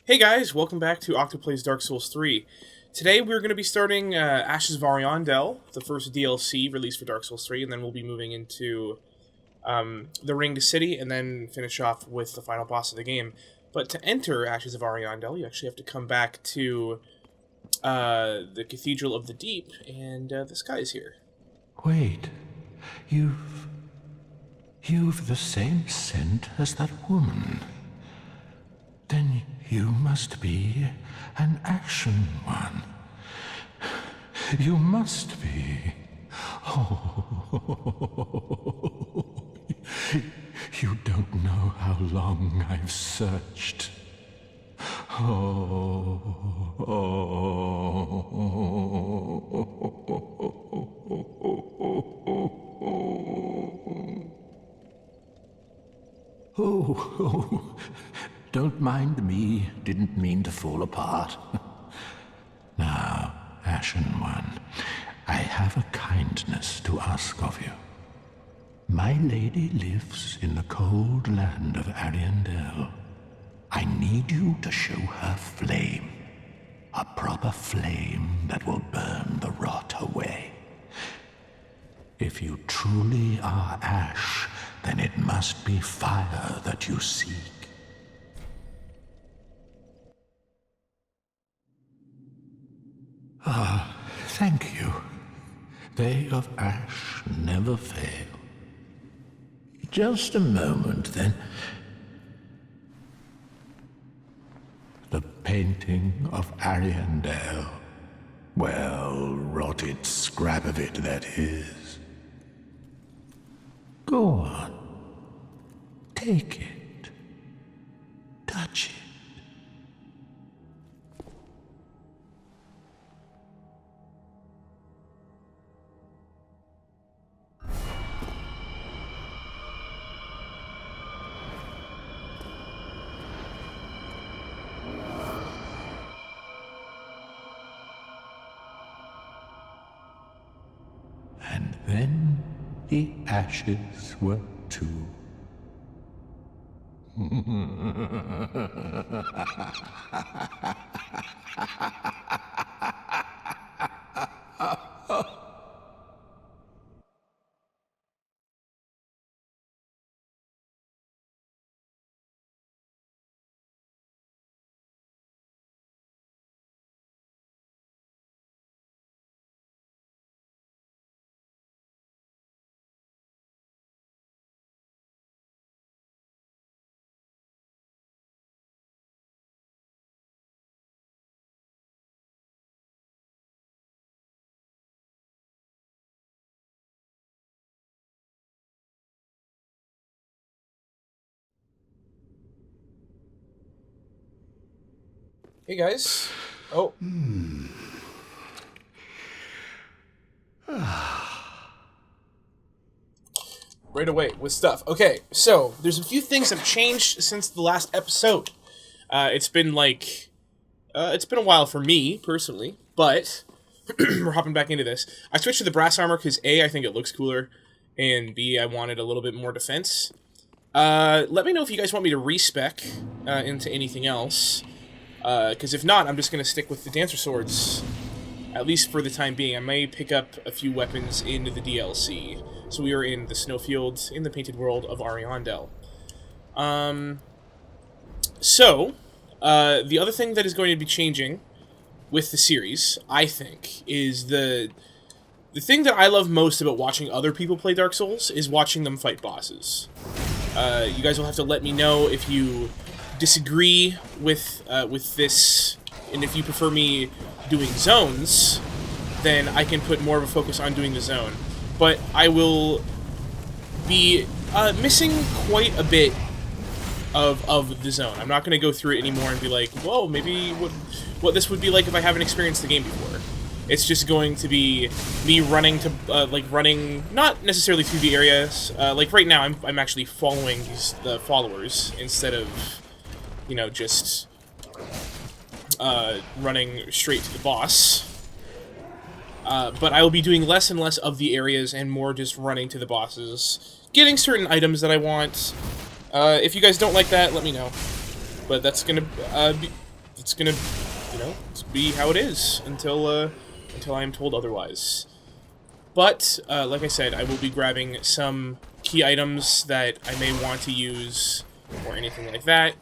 Hey guys, welcome back to Octo Plays Dark Souls 3. Today we're going to be starting Ashes of Ariandel, the first DLC released for Dark Souls 3, and then we'll be moving into the Ringed City, and then finish off with the final boss of the game. But to enter Ashes of Ariandel, you actually have to come back to the Cathedral of the Deep, and this guy is here. Wait, you've the same scent as that woman. Then you must be an Ashen One. You must be. Oh, you don't know how long I've searched. Oh, don't mind me. Didn't mean to fall apart. Now, Ashen One, I have a kindness to ask of you. My lady lives in the cold land of Ariandel. I need you to show her flame. A proper flame that will burn the rot away. If you truly are ash, then it must be fire that you seek. Ah, thank you. They of ash never fail. Just a moment, then. The painting of Ariandel. Well, rotted scrap of it, that is. Go on. Take it. Touch it. And then the ashes were too. Hey guys. Oh. Right away with stuff. Okay, so there's a few things that have changed since the last episode. It's been a while for me personally, but we're hopping back into this. I switched to the brass armor because A, I think it looks cooler, and B, I wanted a little bit more defense. Let me know if you guys want me to respec into anything else, because if not, I'm just gonna stick with the dancer swords. At least for the time being. I may pick up a few weapons into the DLC. So we are in the snowfields in the painted world of Ariandel. The other thing that is going to be changing with the series, I think, is the thing that I love most about watching other people play Dark Souls is watching them fight bosses. You guys will have to let me know if you disagree with this, and if you prefer me doing zones, then I can put more of a focus on doing the zone. But I will be missing quite a bit of the zone. I'm not going to go through it anymore and be like, whoa, maybe what this would be like if I haven't experienced the game before. It's just going to be me running to, running, not necessarily through the areas. Like right now, I'm actually following the followers instead of, you know, just running straight to the boss. But I will be doing less and less of the areas and more just running to the bosses, getting certain items that I want. If you guys don't like that, let me know. But that's gonna it's gonna, you know, be how it is until I am told otherwise. But like I said, I will be grabbing some key items that I may want to use or anything like that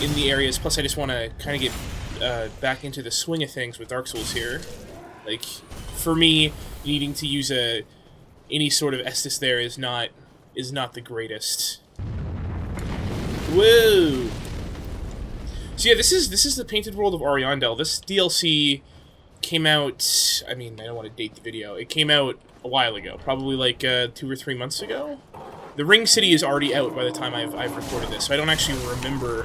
in the areas. Plus, I just want to kind of get back into the swing of things with Dark Souls here. Like, for me, needing to use any sort of Estus there is not the greatest. Whoa! So yeah, this is the Painted World of Ariandel. This DLC came out, I mean, I don't want to date the video. It came out a while ago, probably like 2 or 3 months ago. The Ring City is already out by the time I've recorded this, so I don't actually remember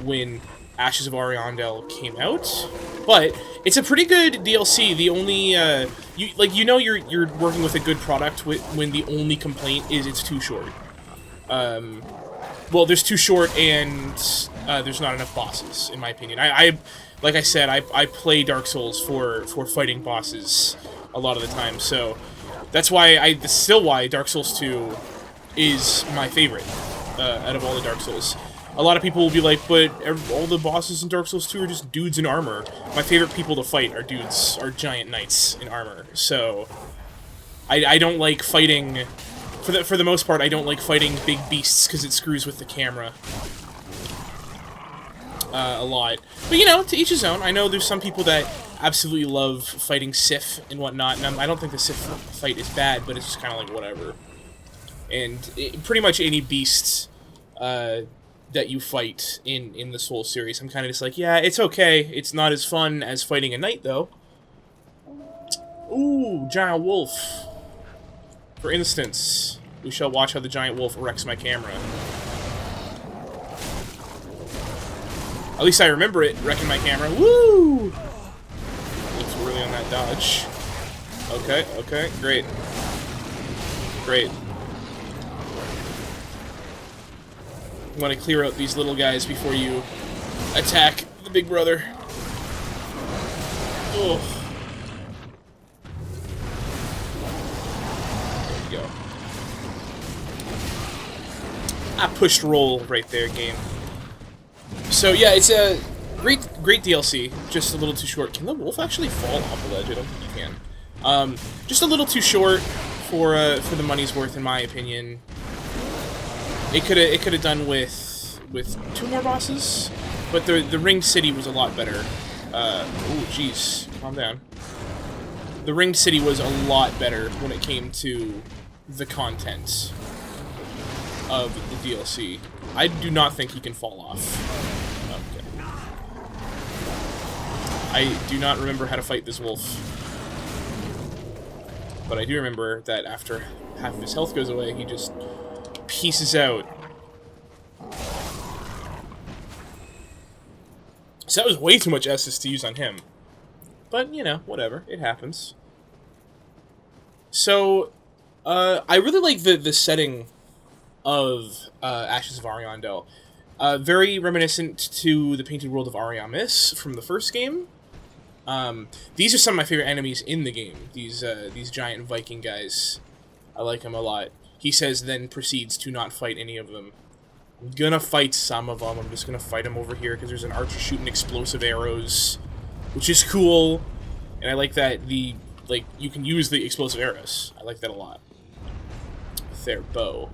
when Ashes of Ariandel came out. But it's a pretty good DLC. The only you're working with a good product when the only complaint is it's too short. Well, there's too short and there's not enough bosses, in my opinion. Like I said, I play Dark Souls for fighting bosses a lot of the time, so that's why that's still why Dark Souls 2 is my favorite out of all the Dark Souls. A lot of people will be like, but all the bosses in Dark Souls 2 are just dudes in armor. My favorite people to fight are giant knights in armor, so I don't like fighting. For the most part, I don't like fighting big beasts because it screws with the camera a lot. But, you know, to each his own. I know there's some people that absolutely love fighting Sith and whatnot, and I don't think the Sith fight is bad, but it's just kind of like whatever. And pretty much any beast that you fight in the Soul series, I'm kind of just like, yeah, it's okay. It's not as fun as fighting a knight, though. Ooh, giant wolf. For instance, we shall watch how the giant wolf wrecks my camera. At least I remember it wrecking my camera. Woo! Looks really on that dodge. Okay, okay, great. Great. You want to clear out these little guys before you attack the big brother. Oh. Go. I pushed roll right there, game. So yeah, it's a great DLC. Just a little too short. Can the wolf actually fall off the ledge? I don't think he can. Just a little too short for the money's worth, in my opinion. It could have done with 2 more bosses, but the Ring City was a lot better. Ooh, jeez, calm down. The Ring City was a lot better when it came to the content of the DLC. I do not think he can fall off. Okay. I do not remember how to fight this wolf. But I do remember that after half of his health goes away, he just pieces out. So that was way too much Estus to use on him. But, you know, whatever. It happens. So, I really like the setting of Ashes of Ariandel. Very reminiscent to the Painted World of Ariamis from the first game. These are some of my favorite enemies in the game. These giant Viking guys. I like them a lot. He says, then proceeds to not fight any of them. I'm gonna fight some of them. I'm just gonna fight them over here because there's an archer shooting explosive arrows, which is cool. And I like that you can use the explosive arrows. I like that a lot. With their bow.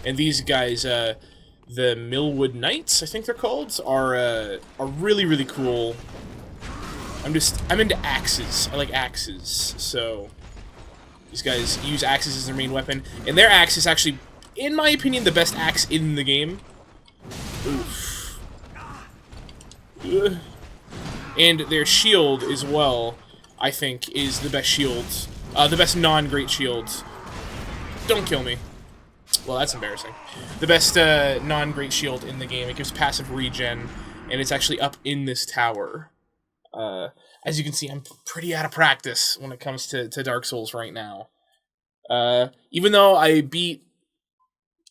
And these guys, the Millwood Knights, I think they're called, are really, really cool. I'm into axes. I like axes, so these guys use axes as their main weapon, and their axe is actually, in my opinion, the best axe in the game. Oof. Ugh. And their shield as well, I think, is the best shield, the best non-great shield. Don't kill me. Well, that's embarrassing. The best non-great shield in the game. It gives passive regen, and it's actually up in this tower. As you can see, I'm pretty out of practice when it comes to Dark Souls right now. Even though I beat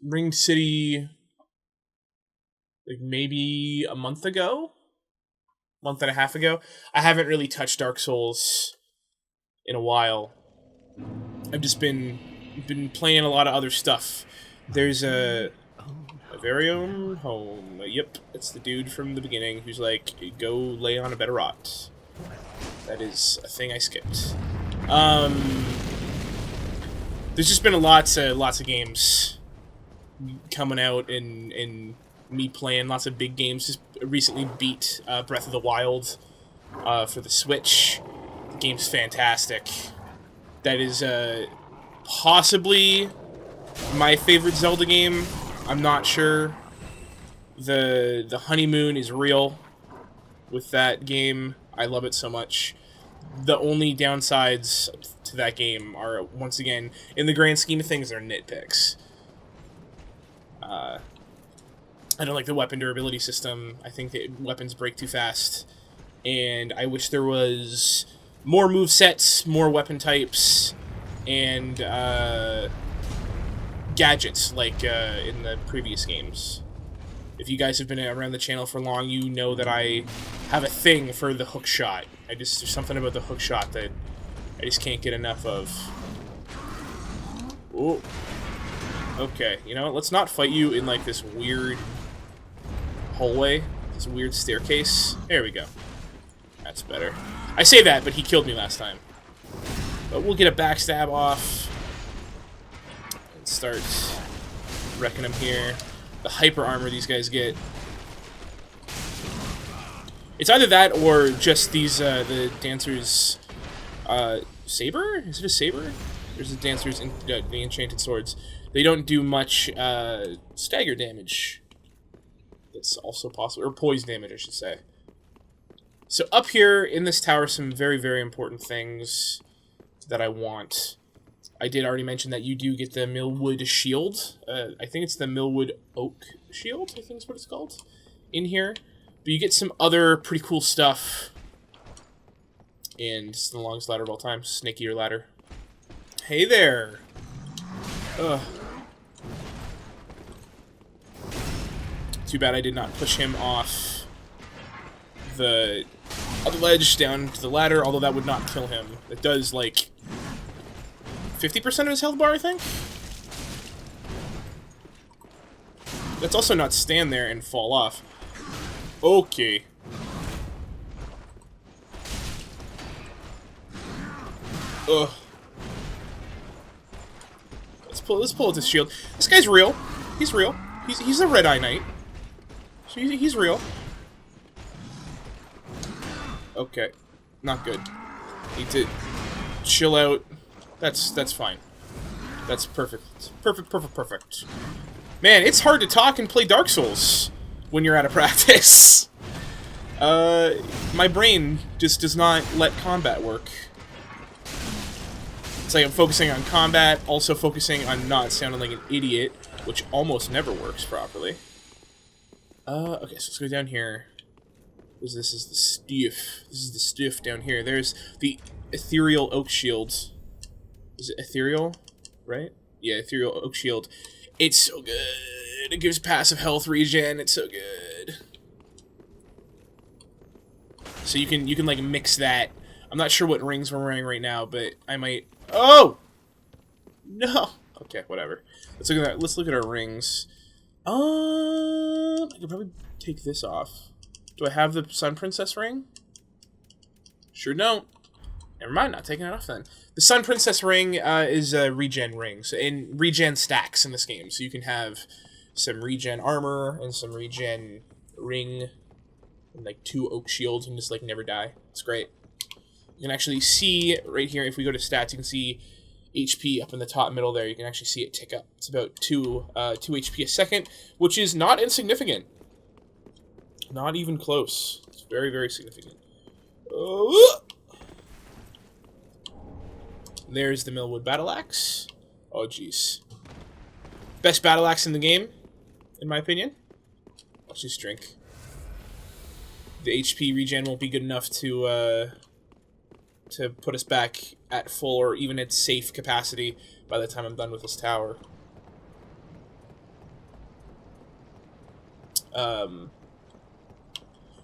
Ring City like maybe a month and a half ago, I haven't really touched Dark Souls in a while. I've just been playing a lot of other stuff. There's a very own home. Yep, it's the dude from the beginning who's like, go lay on a bed of rot. That is a thing I skipped. There's just been lots of games coming out and me playing lots of big games. Just recently beat Breath of the Wild for the Switch. The game's fantastic. That is possibly my favorite Zelda game. I'm not sure. The honeymoon is real with that game. I love it so much. The only downsides to that game are, once again, in the grand scheme of things, they're nitpicks. I don't like the weapon durability system. I think that weapons break too fast. And I wish there was more movesets, more weapon types, and gadgets like in the previous games. If you guys have been around the channel for long, you know that I have a thing for the hook shot. There's something about the hook shot that I just can't get enough of. Ooh. Okay, you know what? Let's not fight you in like this weird hallway, this weird staircase. There we go. That's better. I say that, but he killed me last time. But we'll get a backstab off and start wrecking him here. The hyper armor these guys get. It's either that or just these the dancers saber? Is it a saber? There's the dancers in the enchanted swords. They don't do much stagger damage. That's also possible, or poise damage, I should say. So up here in this tower, some very, very important things that I want. I did already mention that you do get the Millwood shield. I think it's the Millwood Oak shield, I think is what it's called, in here. But you get some other pretty cool stuff. And it's the longest ladder of all time. Snakier ladder. Hey there! Ugh. Too bad I did not push him off the other ledge down to the ladder, although that would not kill him. It does, like, 50% of his health bar, I think? Let's also not stand there and fall off. Okay. Ugh. Let's pull out this shield. This guy's real. He's real. He's a Red Eye Knight. So he's real. Okay. Not good. Need to chill out. That's fine. That's perfect. Perfect. Man, it's hard to talk and play Dark Souls when you're out of practice. My brain just does not let combat work. It's like I'm focusing on combat, also focusing on not sounding like an idiot, which almost never works properly. Okay, so let's go down here. This is the stiff. This is the stiff down here. There's the ethereal oak shield. Is it ethereal? Right? Yeah, ethereal oak shield. It's so good. It gives passive health regen. It's so good. So you can like mix that. I'm not sure what rings we're wearing right now, but I might. Oh no. Okay, whatever. Let's look at that. Let's look at our rings. I could probably take this off. Do I have the Sun Princess ring? Sure don't. Never mind, not taking it off then. The Sun Princess ring is a regen ring, so in regen stacks in this game. So you can have some regen armor and some regen ring, and like 2 oak shields, and just like never die. It's great. You can actually see right here, if we go to stats, you can see HP up in the top middle there. You can actually see it tick up. It's about 2 HP a second, which is not insignificant. Not even close. It's very, very significant. There's the Millwood Battle Axe. Oh, jeez. Best battle axe in the game, in my opinion. Let's just drink. The HP regen won't be good enough to put us back at full or even at safe capacity by the time I'm done with this tower.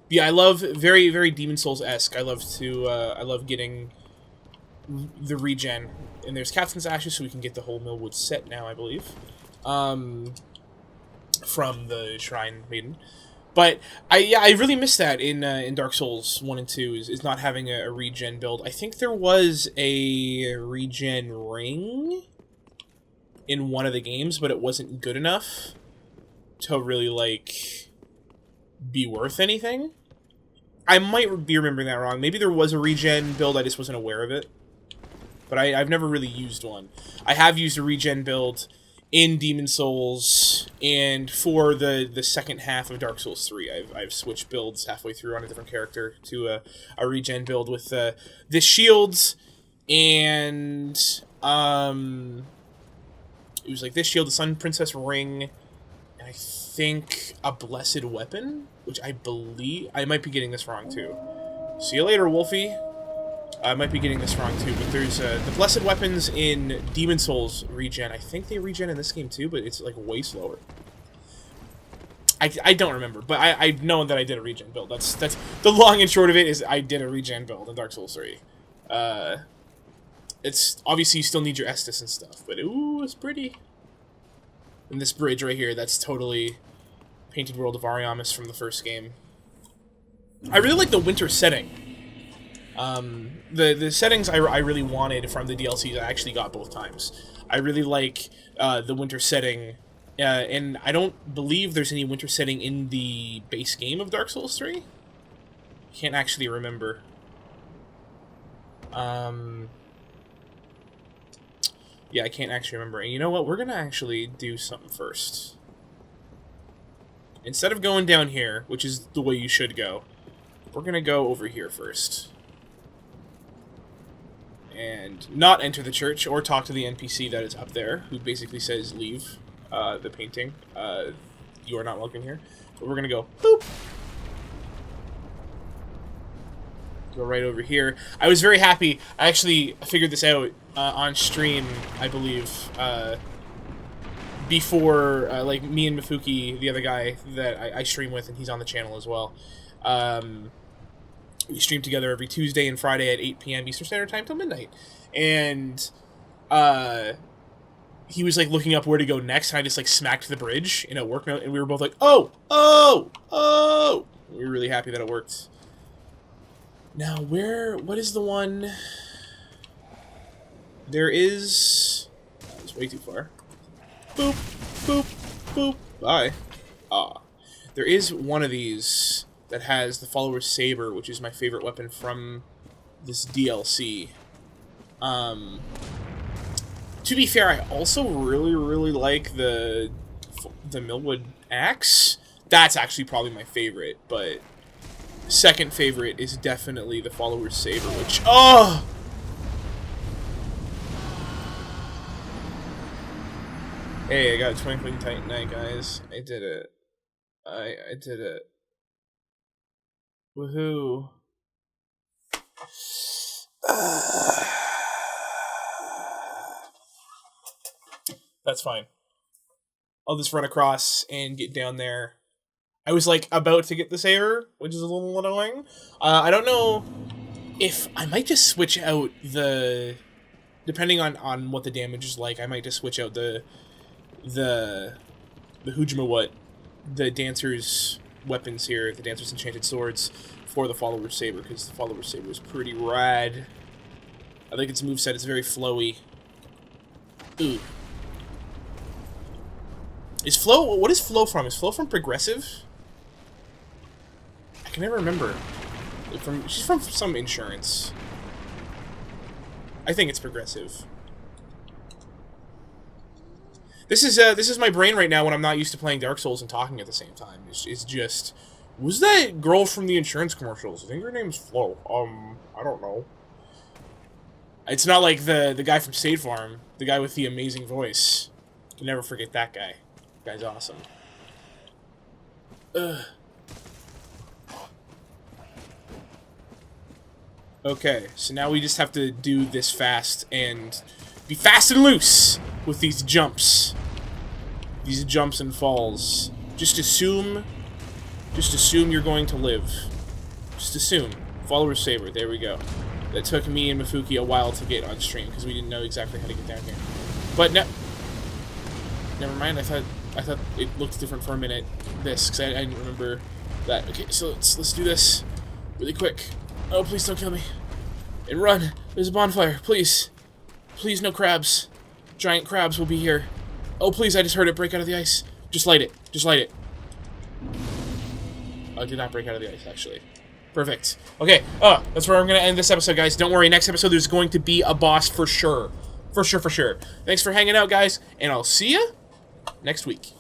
Yeah, I love very, very Demon Souls-esque. I love getting the regen. And there's Captain's Ashes, so we can get the whole Millwood set now, I believe. from the Shrine Maiden. But I really miss that in Dark Souls 1 and 2 is not having a regen build. I think there was a regen ring in one of the games, but it wasn't good enough to really, like, be worth anything. I might be remembering that wrong. Maybe there was a regen build, I just wasn't aware of it. But I've never really used one. I have used a regen build in Demon Souls, and for the second half of Dark Souls 3, I've switched builds halfway through on a different character to a regen build with the shields, and it was like this shield, the Sun Princess ring, and I think a blessed weapon, which I believe I might be getting this wrong too. See you later, Wolfie. I might be getting this wrong too, but there's the blessed weapons in Demon Souls regen. I think they regen in this game too, but it's like way slower. I don't remember, but I know that I did a regen build. That's the long and short of it is I did a regen build in Dark Souls 3. It's obviously you still need your Estus and stuff, but ooh, it's pretty. And this bridge right here, that's totally Painted World of Ariamis from the first game. I really like the winter setting. The settings I really wanted from the DLCs I actually got both times. I really like the winter setting, and I don't believe there's any winter setting in the base game of Dark Souls 3. Can't actually remember. Yeah, I can't actually remember. And you know what? We're gonna actually do something first. Instead of going down here, which is the way you should go, we're gonna go over here first. And not enter the church or talk to the NPC that is up there, who basically says, leave the painting. You are not welcome here. But we're gonna go, boop! Go right over here. I was very happy. I actually figured this out on stream, I believe, before, like, me and Mefuki, the other guy that I stream with, and he's on the channel as well. We stream together every Tuesday and Friday at 8 p.m. Eastern Standard Time till midnight. And he was, like, looking up where to go next, and I just, like, smacked the bridge in a work note, and we were both like, oh! Oh! Oh! We were really happy that it worked. Now, what is the one? There is... That was way too far. Boop, boop, boop. Bye. Ah. There is one of these that has the Follower's Saber, which is my favorite weapon from this DLC. To be fair, I also really, really like the Millwood Axe. That's actually probably my favorite, but second favorite is definitely the Follower's Saber, which... Oh! Hey, I got a Twinkling Titanite, guys. I did it. I did it. Woohoo. That's fine. I'll just run across and get down there. I was, like, about to get the saber, which is a little annoying. I don't know if... I might just switch out the... Depending on what the damage is like, I might just switch out the Hujimawut, the Dancer's weapons here, the Dancer's Enchanted Swords, for the Follower's Saber, because the Follower's Saber is pretty rad. I think its moveset is very flowy. Ooh. Is Flow... What is Flow from? Is Flow from Progressive? I can never remember. She's from some insurance. I think it's Progressive. This is my brain right now when I'm not used to playing Dark Souls and talking at the same time. It's just... Was that girl from the insurance commercials? I think her name's Flo. I don't know. It's not like the guy from State Farm. The guy with the amazing voice. Can never forget that guy. That guy's awesome. Ugh. Okay, so now we just have to do this fast and be fast and loose with these jumps. These jumps and falls. Just assume you're going to live. Just assume. Follower's Saber, there we go. That took me and Mefuki a while to get on stream because we didn't know exactly how to get down here. But no, never mind, I thought I thought it looked different for a minute. This, because I didn't remember that. Okay, so let's do this really quick. Oh, please don't kill me. And run. There's a bonfire. Please. Please, no crabs. Giant crabs will be here. Oh, please, I just heard it break out of the ice. Just light it. Just light it. Oh, it did not break out of the ice, actually. Perfect. Okay, that's where I'm going to end this episode, guys. Don't worry, next episode there's going to be a boss for sure. For sure, for sure. Thanks for hanging out, guys, and I'll see ya next week.